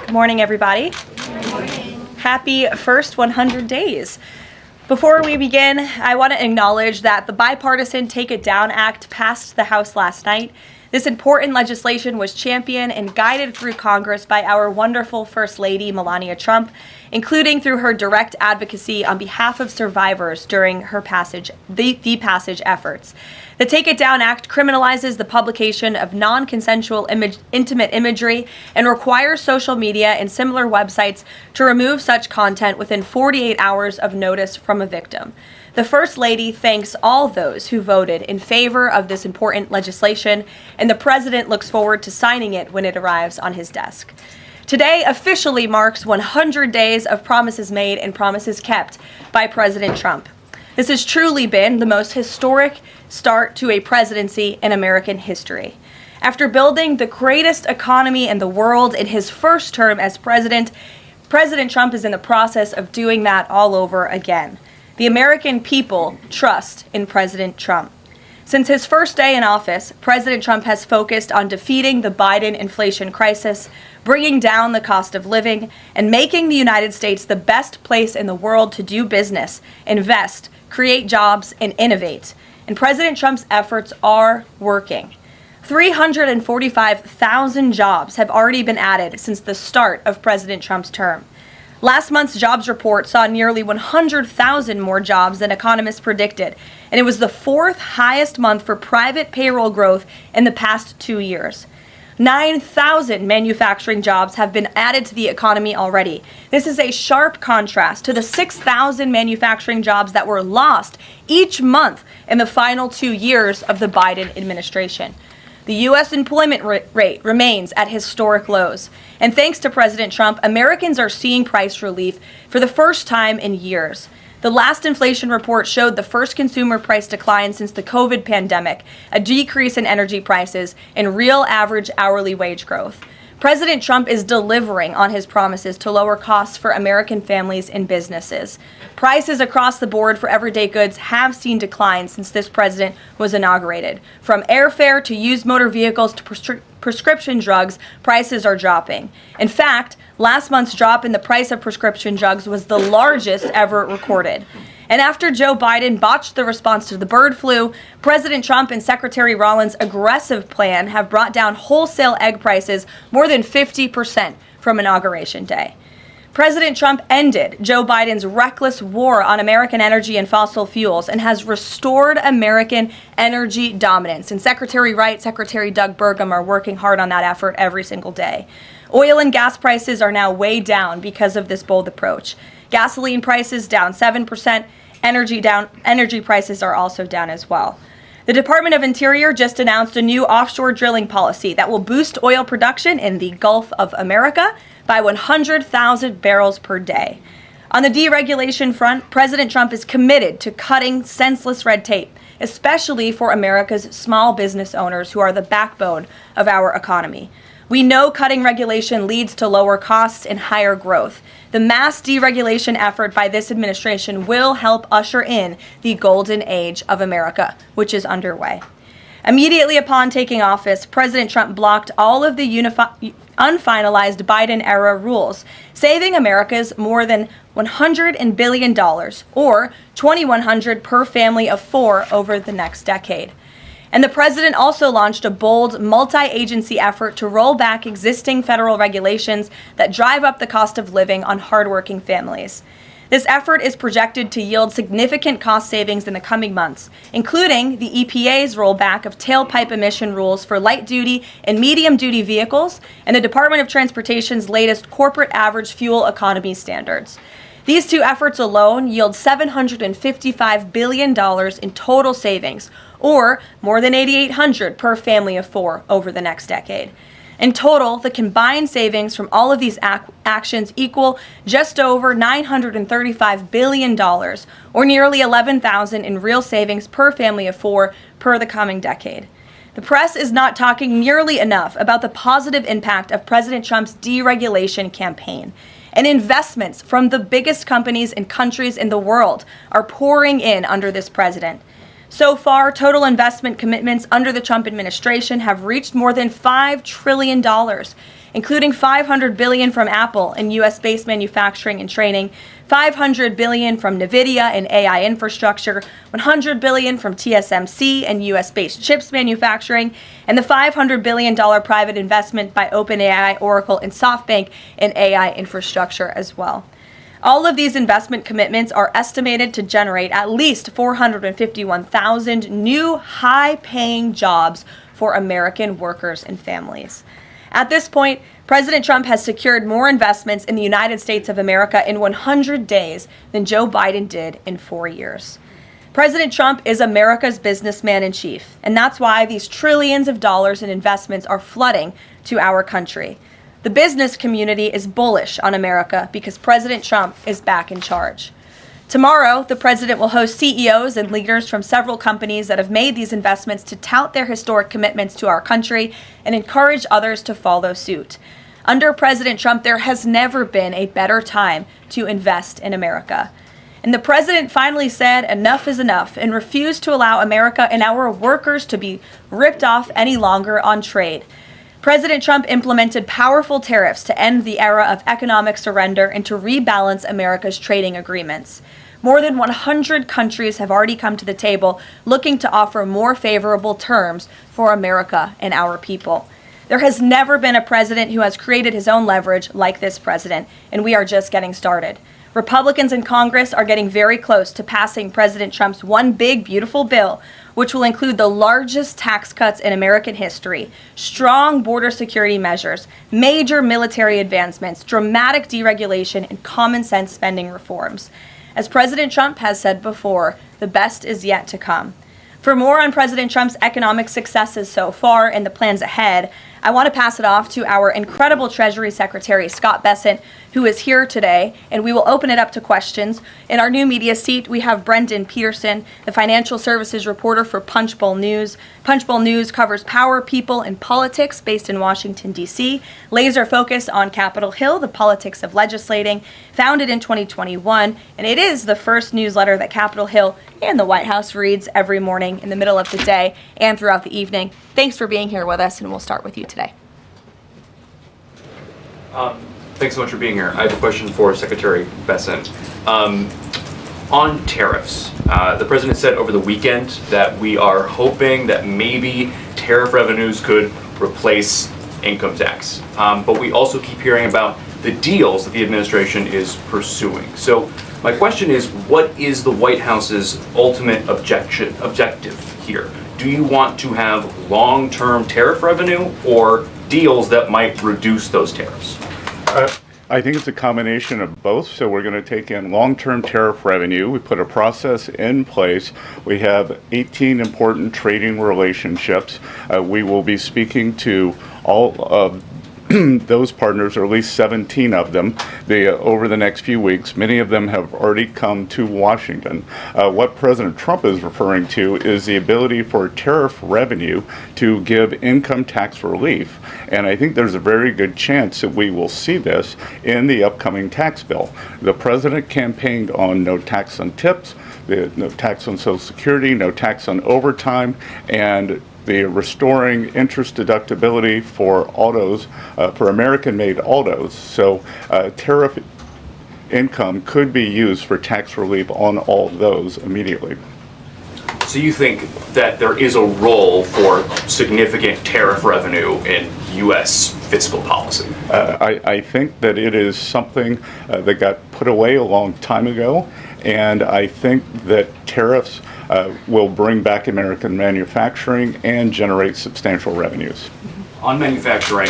Good morning, everybody. Good morning. Happy first 100 days. Before we begin, I want to acknowledge that the bipartisan Take It Down Act passed the House last night. This important legislation was championed and guided through Congress by our wonderful First Lady, Melania Trump, including through her direct advocacy on behalf of survivors during her passage efforts. The Take It Down Act criminalizes the publication of non-consensual intimate imagery and requires social media and similar websites to remove such content within 48 hours of notice from a victim. The First Lady thanks all those who voted in favor of this important legislation, and the President looks forward to signing it when it arrives on his desk. Today officially marks 100 days of promises made and promises kept by President Trump. This has truly been the most historic start to a presidency in American history. After building the greatest economy in the world in his first term as president, President Trump is in the process of doing that all over again. The American people trust in President Trump. Since his first day in office, President Trump has focused on defeating the Biden inflation crisis, bringing down the cost of living, and making the United States the best place in the world to do business, invest, create jobs, and innovate. And President Trump's efforts are working. 345,000 jobs have already been added since the start of President Trump's term. Last month's jobs report saw nearly 100,000 more jobs than economists predicted, and it was the fourth highest month for private payroll growth in the past 2 years. 9,000 manufacturing jobs have been added to the economy already. This is a sharp contrast to the 6,000 manufacturing jobs that were lost each month in the final 2 years of the Biden administration. The U.S. employment rate remains at historic lows. And thanks to President Trump, Americans are seeing price relief for the first time in years. The last inflation report showed the first consumer price decline since the COVID pandemic, a decrease in energy prices, and real average hourly wage growth. President Trump is delivering on his promises to lower costs for American families and businesses. Prices across the board for everyday goods have seen declines since this president was inaugurated. From airfare to used motor vehicles to prescription drugs, prices are dropping. In fact, last month's drop in the price of prescription drugs was the largest ever recorded. And after Joe Biden botched the response to the bird flu, President Trump and Secretary Rollins' aggressive plan have brought down wholesale egg prices more than 50% from Inauguration Day. President Trump ended Joe Biden's reckless war on American energy and fossil fuels and has restored American energy dominance. And Secretary Wright, Secretary Doug Burgum are working hard on that effort every single day. Oil and gas prices are now way down because of this bold approach. Gasoline prices down 7%, energy prices are also down as well. The Department of Interior just announced a new offshore drilling policy that will boost oil production in the Gulf of America by 100,000 barrels per day. On the deregulation front, President Trump is committed to cutting senseless red tape, especially for America's small business owners who are the backbone of our economy. We know cutting regulation leads to lower costs and higher growth. The mass deregulation effort by this administration will help usher in the golden age of America, which is underway. Immediately upon taking office, President Trump blocked all of the unfinalized Biden-era rules, saving Americans more than $100 billion, or $2,100 per family of four over the next decade. And the president also launched a bold multi-agency effort to roll back existing federal regulations that drive up the cost of living on hardworking families. This effort is projected to yield significant cost savings in the coming months, including the EPA's rollback of tailpipe emission rules for light-duty and medium-duty vehicles and the Department of Transportation's latest corporate average fuel economy standards. These two efforts alone yield $755 billion in total savings, or more than $8,800 per family of four over the next decade. In total, the combined savings from all of these actions equal just over $935 billion, or nearly $11,000 in real savings per family of four per the coming decade. The press is not talking nearly enough about the positive impact of President Trump's deregulation campaign. And investments from the biggest companies and countries in the world are pouring in under this president. So far, total investment commitments under the Trump administration have reached more than $5 trillion, including $500 billion from Apple in U.S.-based manufacturing and training, $500 billion from NVIDIA and AI infrastructure, $100 billion from TSMC and U.S.-based chips manufacturing, and the $500 billion private investment by OpenAI, Oracle, and SoftBank in AI infrastructure as well. All of these investment commitments are estimated to generate at least 451,000 new high-paying jobs for American workers and families. At this point, President Trump has secured more investments in the United States of America in 100 days than Joe Biden did in 4 years. President Trump is America's businessman in chief, and that's why these trillions of dollars in investments are flooding to our country. The business community is bullish on America because President Trump is back in charge. Tomorrow, the president will host CEOs and leaders from several companies that have made these investments to tout their historic commitments to our country and encourage others to follow suit. Under President Trump, there has never been a better time to invest in America. And the president finally said enough is enough and refused to allow America and our workers to be ripped off any longer on trade. President Trump implemented powerful tariffs to end the era of economic surrender and to rebalance America's trading agreements. More than 100 countries have already come to the table looking to offer more favorable terms for America and our people. There has never been a president who has created his own leverage like this president, and we are just getting started. Republicans in Congress are getting very close to passing President Trump's One Big Beautiful Bill, which will include the largest tax cuts in American history, strong border security measures, major military advancements, dramatic deregulation, and common sense spending reforms. As President Trump has said before, the best is yet to come. For more on President Trump's economic successes so far and the plans ahead, I want to pass it off to our incredible Treasury Secretary, Scott Bessent, who is here today, and we will open it up to questions. In our new media seat, we have Brendan Peterson, the financial services reporter for Punchbowl News. Punchbowl News covers power, people, and politics based in Washington, D.C., laser focus on Capitol Hill, the politics of legislating, founded in 2021, and it is the first newsletter that Capitol Hill and the White House reads every morning in the middle of the day and throughout the evening. Thanks for being here with us, and we'll start with you today. Thanks so much for being here. I have a question for Secretary Bessent. On tariffs, the president said over the weekend that we are hoping that maybe tariff revenues could replace income tax. But we also keep hearing about the deals that the administration is pursuing. So my question is, what is the White House's ultimate objective here? Do you want to have long-term tariff revenue or deals that might reduce those tariffs? I think it's a combination of both. So we're going to take in long-term tariff revenue. We put a process in place. We have 18 important trading relationships. We will be speaking to all of those partners, or at least 17 of them, over the next few weeks. Many of them have already come to Washington. What President Trump is referring to is the ability for tariff revenue to give income tax relief. And I think there's a very good chance that we will see this in the upcoming tax bill. The president campaigned on no tax on tips, no tax on Social Security, no tax on overtime, and the restoring interest deductibility for autos, for American-made autos. So tariff income could be used for tax relief on all of those immediately. So you think that there is a role for significant tariff revenue in U.S. fiscal policy? I think that it is something that got put away a long time ago, and I think that tariffs will bring back American manufacturing and generate substantial revenues. On manufacturing,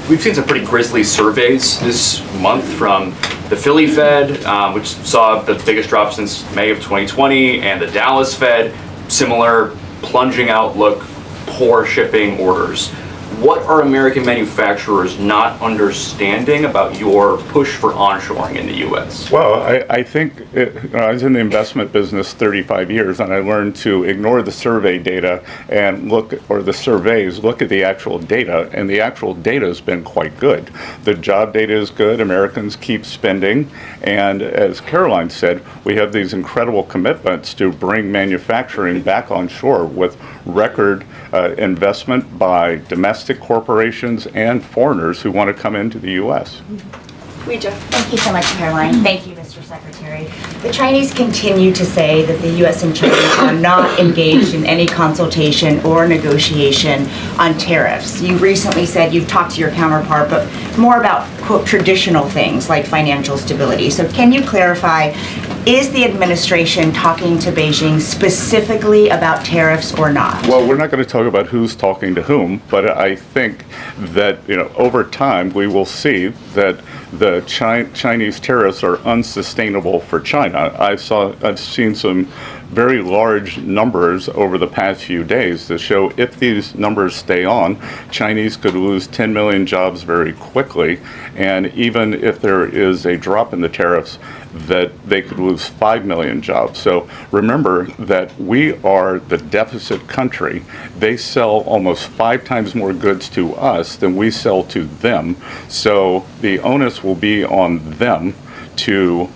we've seen some pretty grisly surveys this month from the Philly Fed, which saw the biggest drop since May of 2020, and the Dallas Fed, similar plunging outlook, poor shipping orders. what are American manufacturers not understanding about your push for onshoring in the U.S.? Well, I think I was in the investment business 35 years, and I learned to ignore the survey data and look at the actual data, and the actual data has been quite good. The job data is good. Americans keep spending, and as Caroline said, we have these incredible commitments to bring manufacturing back on shore with record investment by domestic corporations and foreigners who want to come into the U.S. Thank you so much, Caroline. Thank you, Mr. Secretary. The Chinese continue to say that the U.S. and China are not engaged in any consultation or negotiation on tariffs. You recently said you've talked to your counterpart, but more about, quote, traditional things like financial stability. So can you clarify, is the administration talking to Beijing specifically about tariffs or not? Well, we're not going to talk about who's talking to whom, but I think that, over time we will see that the Chinese tariffs are unsustainable for China. I've seen some very large numbers over the past few days that show if these numbers stay on, Chinese could lose 10 million jobs very quickly, and even if there is a drop in the tariffs, that they could lose 5 million jobs. So remember that we are the deficit country. They sell almost 5 times more goods to us than we sell to them. So the onus will be on them to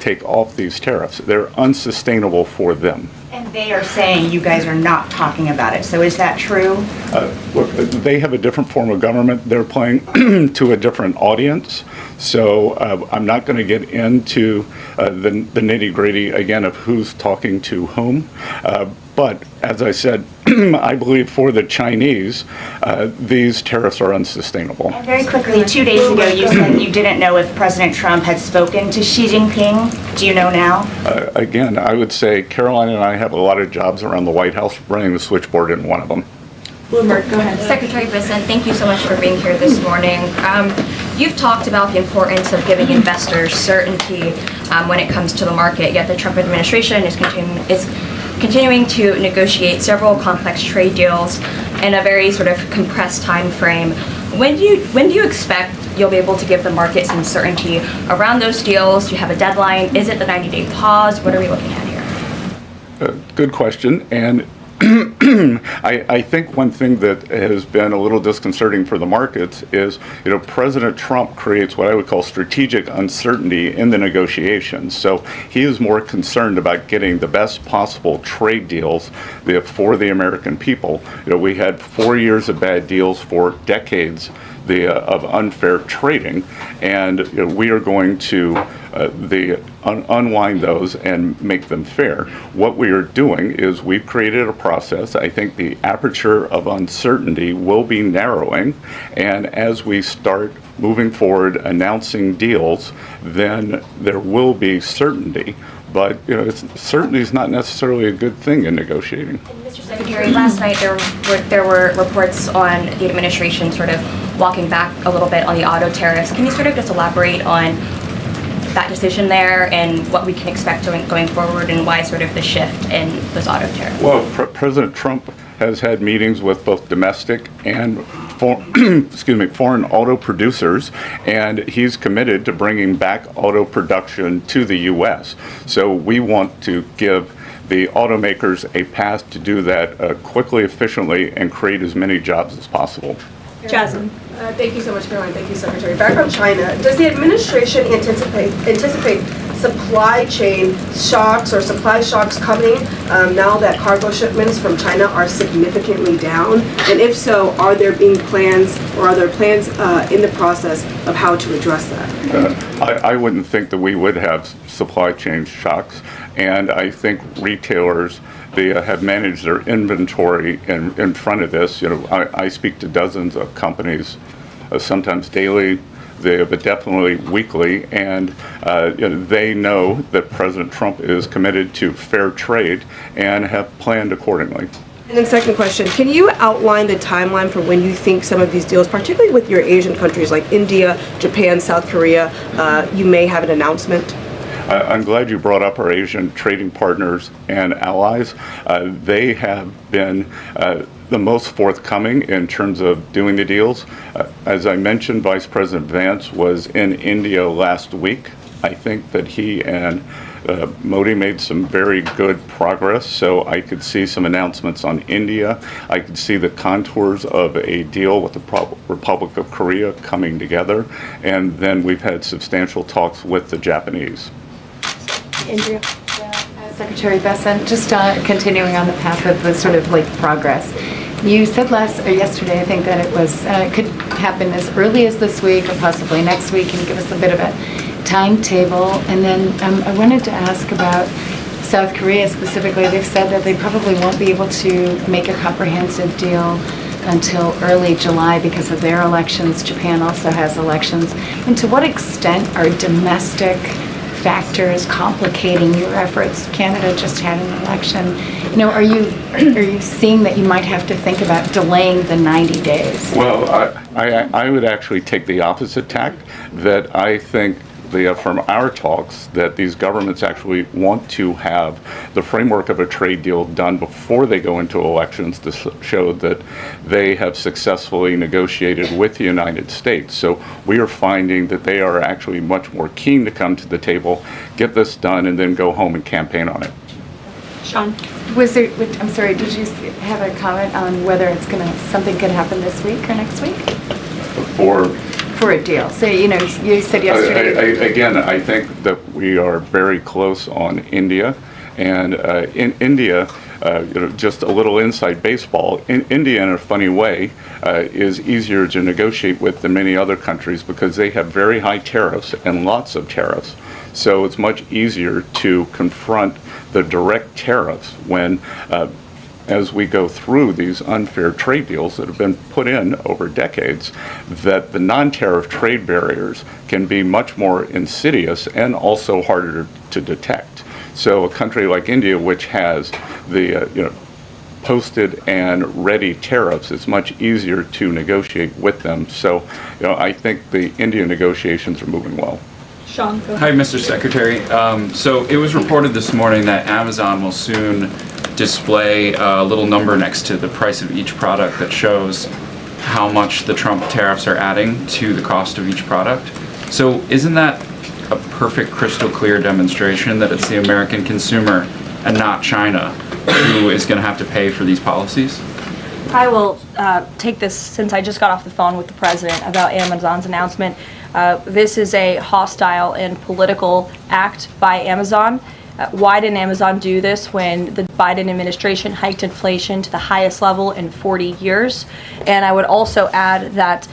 take off these tariffs. They're unsustainable for them. And they are saying you guys are not talking about it. So is that true? Look, they have a different form of government. They're playing to a different audience. So I'm not going to get into the nitty-gritty again of who's talking to whom. But as I said, I believe for the Chinese, these tariffs are unsustainable. And very quickly, 2 days ago, you said you didn't know if President Trump had spoken to Xi Jinping. Do you know now? Again, I would say Caroline and I have a lot of jobs around the White House. Running the switchboard isn't one of them. Bloomberg, go ahead. Secretary Bisson, thank you so much for being here this morning. You've talked about the importance of giving investors certainty when it comes to the market, yet the Trump administration is continuing to negotiate several complex trade deals in a very sort of compressed time frame. When do you expect you'll be able to give the market some certainty around those deals? Do you have a deadline? Is it the 90-day pause? What are we looking at here? Good question. And I think one thing that has been a little disconcerting for the markets is, President Trump creates what I would call strategic uncertainty in the negotiations. So he is more concerned about getting the best possible trade deals for the American people. We had 4 years of bad deals for decades of unfair trading, and we are going to unwind those and make them fair. What we are doing is we've created a process. I think the aperture of uncertainty will be narrowing, and as we start moving forward announcing deals, then there will be certainty. But certainty is not necessarily a good thing in negotiating. Mr. Secretary, last night there were reports on the administration sort of walking back a little bit on the auto tariffs. Can you sort of just elaborate on that decision there and what we can expect going forward, and why sort of the shift in those auto tariffs? Well, President Trump has had meetings with both domestic and foreign auto producers, and he's committed to bringing back auto production to the U.S. So we want to give the automakers a path to do that quickly, efficiently, and create as many jobs as possible. Jasmine. Thank you so much, Caroline. Thank you, Secretary. Back on China, does the administration anticipate supply chain shocks or supply shocks coming now that cargo shipments from China are significantly down? And if so, are there plans in the process of how to address that? I wouldn't think that we would have supply chain shocks, and I think retailers have managed their inventory in front of this. I speak to dozens of companies, sometimes daily, but definitely weekly, and they know that President Trump is committed to fair trade and have planned accordingly. And then second question, can you outline the timeline for when you think some of these deals, particularly with your Asian countries like India, Japan, South Korea, you may have an announcement? I'm glad you brought up our Asian trading partners and allies. They have been the most forthcoming in terms of doing the deals. As I mentioned, Vice President Vance was in India last week. I think that he and Modi made some very good progress, so I could see some announcements on India. I could see the contours of a deal with the Republic of Korea coming together, and then we've had substantial talks with the Japanese. Andrea? Secretary Bessent, just continuing on the path of the sort of like progress. You said yesterday, I think, that it was could happen as early as this week or possibly next week. Can you give us a bit of a timetable? And then I wanted to ask about South Korea specifically. They've said that they probably won't be able to make a comprehensive deal until early July because of their elections. Japan also has elections. And to what extent are domestic factors complicating your efforts? Canada just had an election. You know, are you seeing that you might have to think about delaying the 90 days? Well, I would actually take the opposite tack, that I think from our talks that these governments actually want to have the framework of a trade deal done before they go into elections to show that they have successfully negotiated with the United States. So we are finding that they are actually much more keen to come to the table, get this done, and then go home and campaign on it. Sean? I'm sorry, did you have a comment on whether something could happen this week or next week? For a deal. So, you know, you said yesterday. Again, I think that we are very close on India. And in India, just a little inside baseball, in India, in a funny way, is easier to negotiate with than many other countries because they have very high tariffs and lots of tariffs. So it's much easier to confront the direct tariffs when as we go through these unfair trade deals that have been put in over decades, that the non-tariff trade barriers can be much more insidious and also harder to detect. So a country like India, which has the posted and ready tariffs, it's much easier to negotiate with them. So I think the India negotiations are moving well. Sean, go ahead. Hi, Mr. Secretary. So it was reported this morning that Amazon will soon display a little number next to the price of each product that shows how much the Trump tariffs are adding to the cost of each product. So isn't that a perfect crystal clear demonstration that it's the American consumer and not China who is going to have to pay for these policies? I will take this since I just got off the phone with the president about Amazon's announcement. This is a hostile and political act by Amazon. Why didn't Amazon do this when the Biden administration hiked inflation to the highest level in 40 years? And I would also add that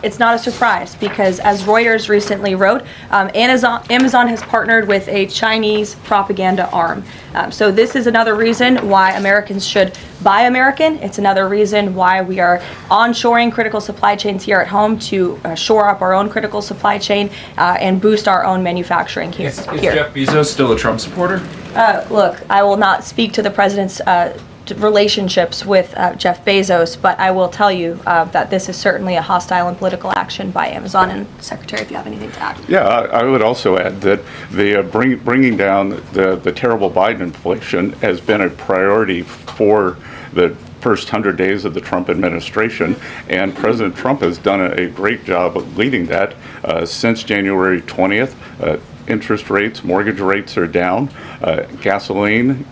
it's not a surprise because, as Reuters recently wrote, Amazon has partnered with a Chinese propaganda arm. So this is another reason why Americans should buy American. It's another reason why we are onshoring critical supply chains here at home to shore up our own critical supply chain and boost our own manufacturing here. Is Jeff Bezos still a Trump supporter? Look, I will not speak to the president's relationships with Jeff Bezos, but I will tell you that this is certainly a hostile and political action by Amazon. And Secretary, if you have anything to add. Yeah, I would also add that the bringing down the terrible Biden inflation has been a priority for the first 100 days of the Trump administration, and President Trump has done a great job of leading that since January 20th. Interest rates, mortgage rates are down, gasoline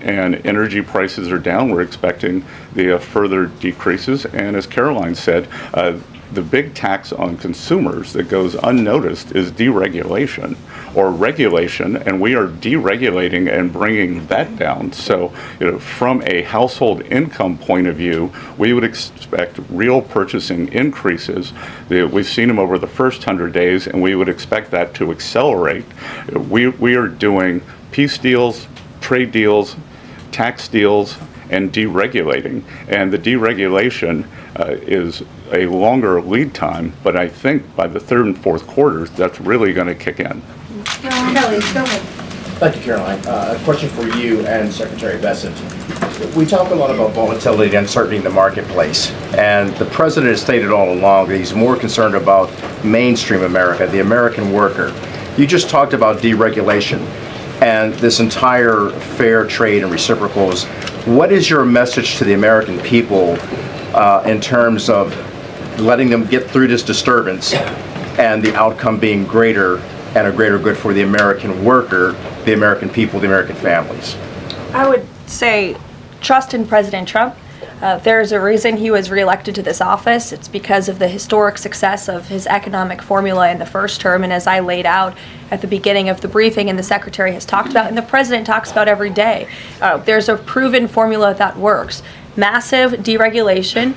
and energy prices are down. We're expecting the further decreases. And as Caroline said, the big tax on consumers that goes unnoticed is deregulation or regulation, and we are deregulating and bringing that down. So, from a household income point of view, we would expect real purchasing increases. We've seen them over the first 100 days, and we would expect that to accelerate. We are doing peace deals, trade deals, tax deals, and deregulating. And the deregulation is a longer lead time, but I think by the third and fourth quarters, that's really going to kick in. Kelly, go ahead. Thank you, Caroline. A question for you and Secretary Bessent. We talk a lot about volatility and uncertainty in the marketplace, and the president has stated all along that he's more concerned about mainstream America, the American worker. You just talked about deregulation. and this entire fair trade and reciprocals, what is your message to the American people in terms of letting them get through this disturbance and the outcome being greater and a greater good for the American worker, the American people, the American families? I would say trust in President Trump. There's a reason he was reelected to this office. It's because of the historic success of his economic formula in the first term, and as I laid out at the beginning of the briefing and the Secretary has talked about and the President talks about every day, there's a proven formula that works. Massive deregulation,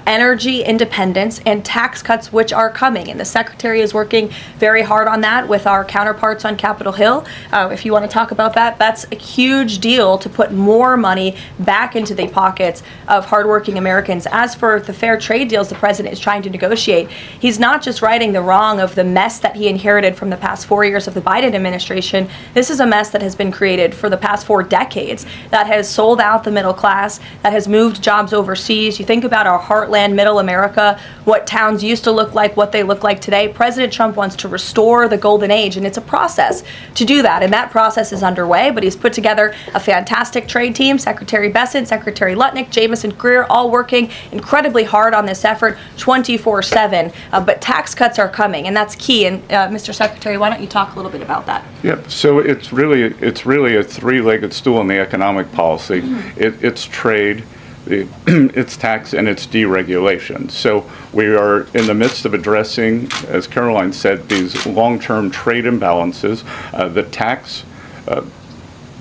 energy independence, and tax cuts, which are coming. And the Secretary is working very hard on that with our counterparts on Capitol Hill. If you want to talk about that, that's a huge deal to put more money back into the pockets of hardworking Americans. As for the fair trade deals the President is trying to negotiate, he's not just righting the wrong of the mess that he inherited from the past 4 years of the Biden administration. This is a mess that has been created for the past 4 decades that has sold out the middle class, that has moved jobs overseas. You think about our heartland, middle America, what towns used to look like, what they look like today. President Trump wants to restore the golden age, and it's a process to do that. And that process is underway, but he's put together a fantastic trade team. Secretary Bessent, Secretary Lutnick, Jamieson Greer, all working incredibly hard on this effort 24/7. But tax cuts are coming, and that's key. And Mr. Secretary, why don't you talk a little bit about that? Yeah, so it's really a three-legged stool in the economic policy. It's trade, it's tax, and it's deregulation. So we are in the midst of addressing, as Caroline said, these long-term trade imbalances. The tax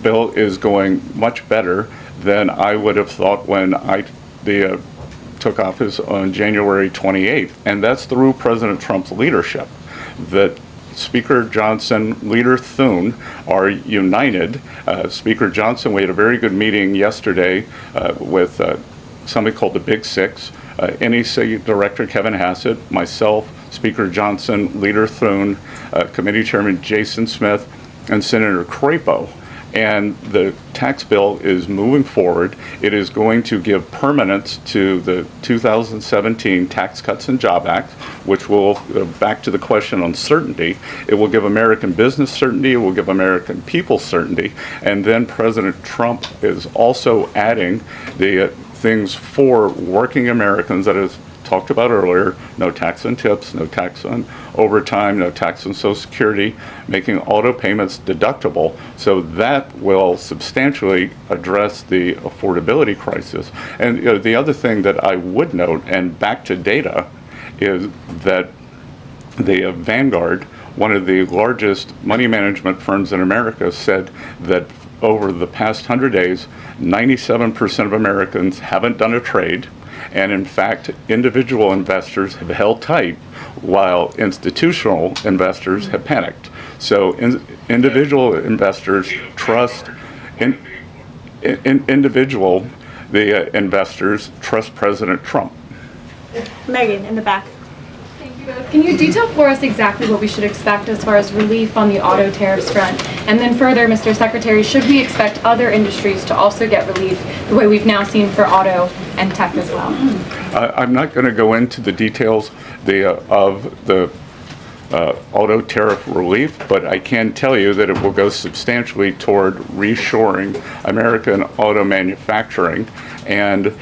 bill is going much better than I would have thought when I took office on January 28th, and that's through President Trump's leadership. That Speaker Johnson, Leader Thune are united. Speaker Johnson, we had a very good meeting yesterday with somebody called the Big Six, NEC Director Kevin Hassett, myself, Speaker Johnson, Leader Thune, Committee Chairman Jason Smith, and Senator Crapo. And the tax bill is moving forward. It is going to give permanence to the 2017 Tax Cuts and Job Act, which will, back to the question on certainty, it will give American business certainty, it will give American people certainty, and then President Trump is also adding the things for working Americans that is talked about earlier: no tax on tips, no tax on overtime, no tax on Social Security, making auto payments deductible. So that will substantially address the affordability crisis. And the other thing that I would note, and back to data, is that the Vanguard, one of the largest money management firms in America, said that over the past 100 days, 97% of Americans haven't done a trade. And in fact, individual investors have held tight while institutional investors have panicked. So individual investors trust, investors trust President Trump. Megan, in the back. Thank you both. Can you detail for us exactly what we should expect as far as relief on the auto tariffs front? And then further, Mr. Secretary, should we expect other industries to also get relief the way we've now seen for auto and tech as well? I'm not going to go into the details of the auto tariff relief, but I can tell you that it will go substantially toward reshoring American auto manufacturing. And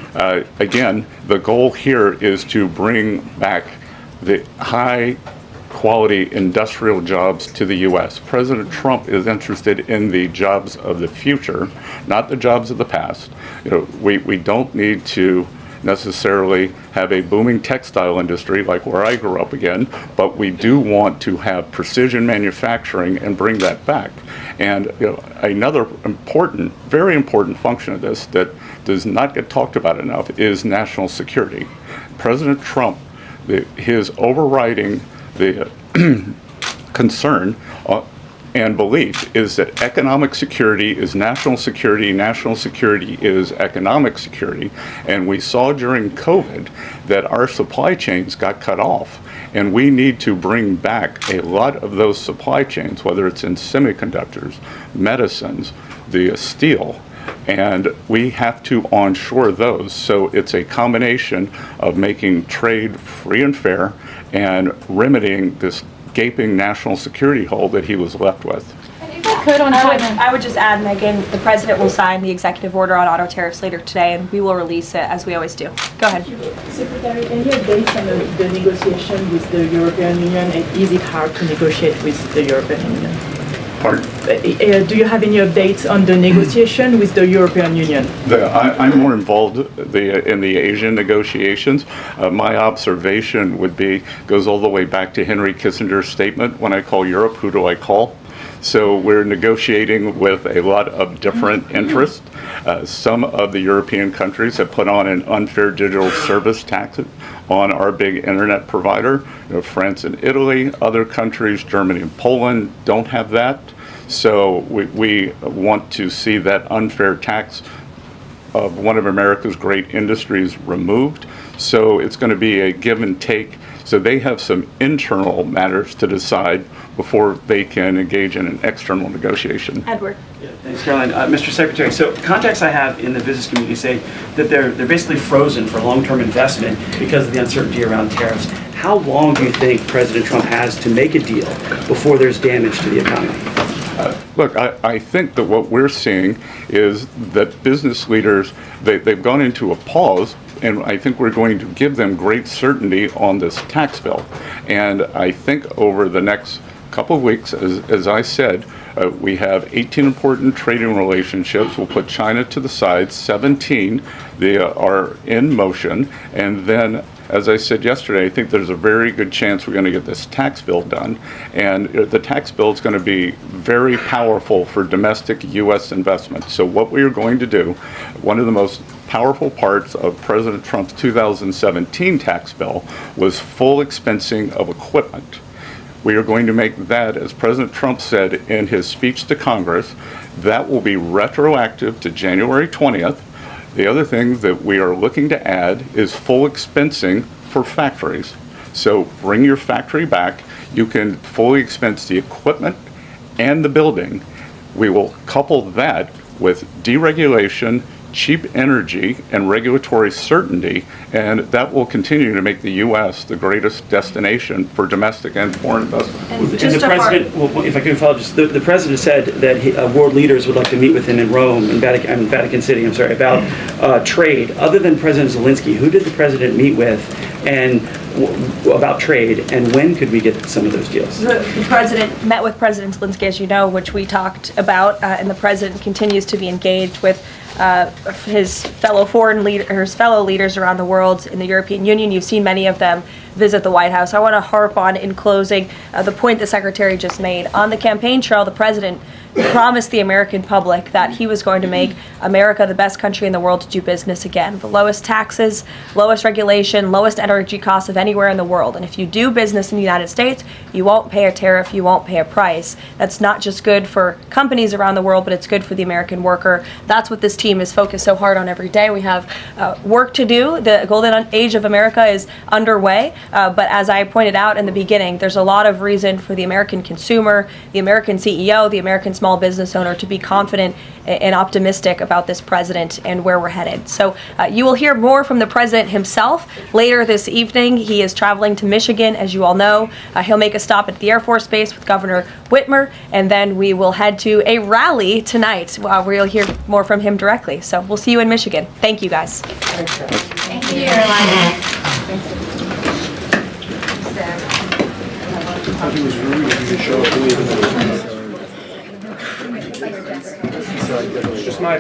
again, the goal here is to bring back the high quality industrial jobs to the U.S. President Trump is interested in the jobs of the future, not the jobs of the past. We don't need to necessarily have a booming textile industry like where I grew up again, but we do want to have precision manufacturing and bring that back. And another important, very important function of this that does not get talked about enough is national security. President Trump, his overriding the concern and belief is that economic security is national security is economic security. And we saw during COVID that our supply chains got cut off. And we need to bring back a lot of those supply chains, whether it's in semiconductors, medicines, the steel, and we have to onshore those. So it's a combination of making trade free and fair and remedying this gaping national security hole that he was left with. And if I could on China. I would just add, Megan, the president will sign the executive order on auto tariffs later today, and we will release it as we always do. Go ahead. Secretary, any updates on the negotiation with the European Union? And is it hard to negotiate with the European Union? Pardon? Do you have any updates on the negotiation with the European Union? I'm more involved in the Asian negotiations. My observation would be, goes all the way back to Henry Kissinger's statement, when I call Europe, who do I call? So we're negotiating with a lot of different interests. Some of the European countries have put on an unfair digital service tax on our big internet provider. France and Italy, other countries, Germany and Poland, don't have that. So we want to see that unfair tax of one of America's great industries removed. So it's going to be a give and take. So they have some internal matters to decide before they can engage in an external negotiation. Edward. Yeah, thanks, Caroline. Mr. Secretary, so contacts I have in the business community say that they're basically frozen for long-term investment because of the uncertainty around tariffs. How long do you think President Trump has to make a deal before there's damage to the economy? Look, I think that what we're seeing is that business leaders, they've gone into a pause, and I think we're going to give them great certainty on this tax bill. And I think over the next couple of weeks, as I said, we have 18 important trading relationships. We'll put China to the side. 17 they are in motion. And then, as I said yesterday, I think there's a very good chance we're going to get this tax bill done. And the tax bill is going to be very powerful for domestic U.S. investment. So what we are going to do, one of the most powerful parts of President Trump's 2017 tax bill was full expensing of equipment. We are going to make that, as President Trump said in his speech to Congress, that will be retroactive to January 20th. The other thing that we are looking to add is full expensing for factories. So bring your factory back. You can fully expense the equipment and the building. We will couple that with deregulation, cheap energy, and regulatory certainty, and that will continue to make the U.S. the greatest destination for domestic and foreign investment. And the president, well, if I could follow, just the president said that world leaders would like to meet with him in Rome, in Vatican City, about trade. Other than President Zelensky, who did the president meet with, and about trade, and when could we get some of those deals? The president met with President Zelensky, as you know, which we talked about, and the president continues to be engaged with his fellow leaders around the world in the European Union. You've seen many of them visit the White House. I want to harp on, in closing, the point the Secretary just made. On the campaign trail, the president promised the American public that he was going to make America the best country in the world to do business again. The lowest taxes, lowest regulation, lowest energy costs of anywhere in the world. And if you do business in the United States, you won't pay a tariff, you won't pay a price. That's not just good for companies around the world, but it's good for the American worker. That's what this team is focused so hard on every day. We have work to do. The golden age of America is underway. But as I pointed out in the beginning, there's a lot of reason for the American consumer, the American CEO, the American small business owner to be confident and optimistic about this president and where we're headed. So you will hear more from the president himself later this evening. He is traveling to Michigan, as you all know. He'll make a stop at the Air Force Base with Governor Whitmer, and then we will head to a rally tonight where you'll hear more from him directly. So we'll see you in Michigan. Thank you, guys. Thank you, Caroline. Just my